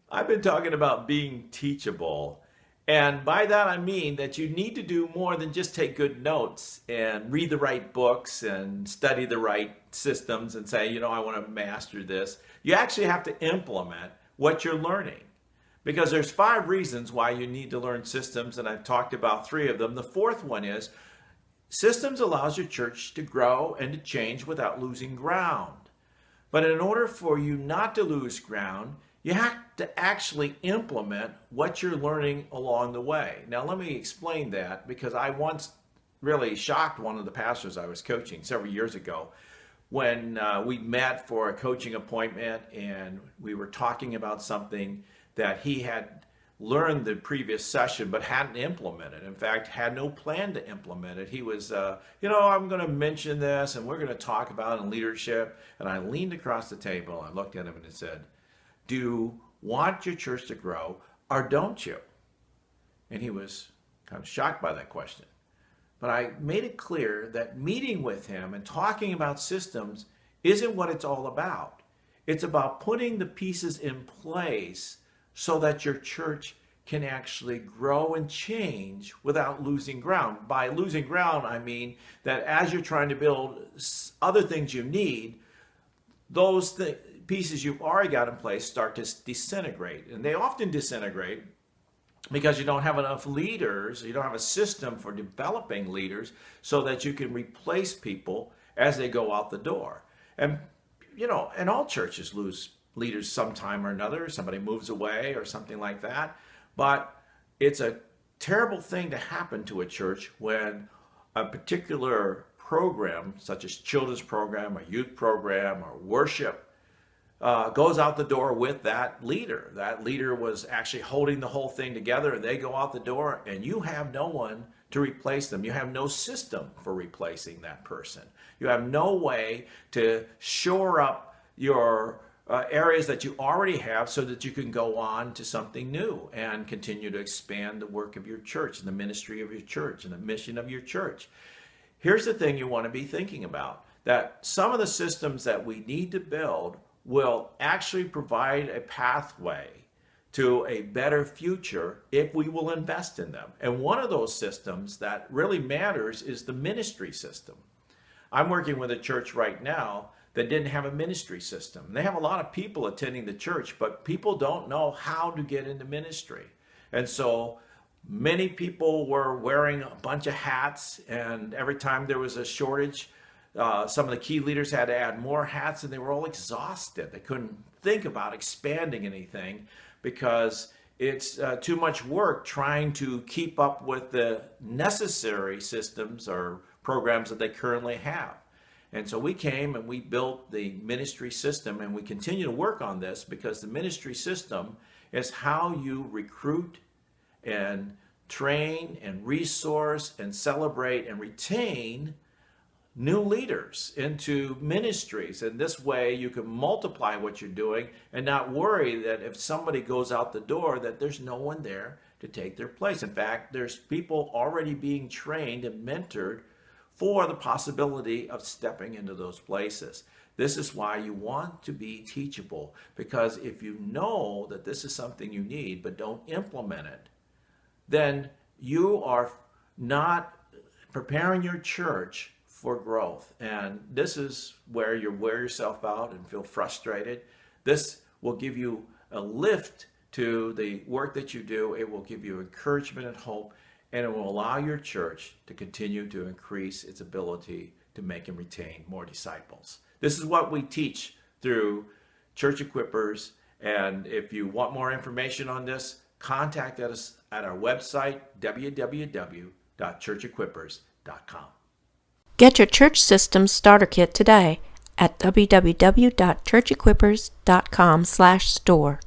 I've been talking about being teachable. And by that, I mean that you need to do more than just take good notes and read the right books and study the right systems and say, I want to master this. You actually have to implement what you're learning because there's 5 reasons why you need to learn systems. And I've talked about 3 of them. The fourth one is systems allows your church to grow and to change without losing ground. But in order for you not to lose ground, you have to actually implement what you're learning along the way. Now, let me explain that because I once really shocked one of the pastors I was coaching several years ago when we met for a coaching appointment and we were talking about something that he had learned the previous session but hadn't implemented. In fact, had no plan to implement it. He was, I'm going to mention this and we're going to talk about it in leadership. And I leaned across the table, I looked at him and I said, do you want your church to grow or don't you? And he was kind of shocked by that question. But I made it clear that meeting with him and talking about systems isn't what it's all about. It's about putting the pieces in place so that your church can actually grow and change without losing ground. By losing ground, I mean that as you're trying to build other things you need, those pieces you've already got in place start to disintegrate. And they often disintegrate because you don't have enough leaders, you don't have a system for developing leaders so that you can replace people as they go out the door. And, and all churches lose leaders sometime or another. Somebody moves away or something like that. But it's a terrible thing to happen to a church when a particular program, such as children's program or youth program or worship, goes out the door with that leader. That leader was actually holding the whole thing together and they go out the door and you have no one to replace them. You have no system for replacing that person. You have no way to shore up your areas that you already have so that you can go on to something new and continue to expand the work of your church and the ministry of your church and the mission of your church. Here's the thing you want to be thinking about, that some of the systems that we need to build will actually provide a pathway to a better future if we will invest in them. And one of those systems that really matters is the ministry system. I'm working with a church right now that didn't have a ministry system. They have a lot of people attending the church, but people don't know how to get into ministry. And so many people were wearing a bunch of hats, and every time there was a shortage, some of the key leaders had to add more hats, and they were all exhausted. They couldn't think about expanding anything because it's too much work trying to keep up with the necessary systems or programs that they currently have. And so we came and we built the ministry system, and we continue to work on this because the ministry system is how you recruit and train and resource and celebrate and retain new leaders into ministries. And this way you can multiply what you're doing and not worry that if somebody goes out the door that there's no one there to take their place. In fact, there's people already being trained and mentored for the possibility of stepping into those places. This is why you want to be teachable, because if you know that this is something you need but don't implement it, then you are not preparing your church for growth. And this is where you wear yourself out and feel frustrated. This will give you a lift to the work that you do. It will give you encouragement and hope, and it will allow your church to continue to increase its ability to make and retain more disciples. This is what we teach through Church Equippers. And if you want more information on this, contact us at our website, www.churchequippers.com. Get your church systems starter kit today at www.churchequippers.com/store.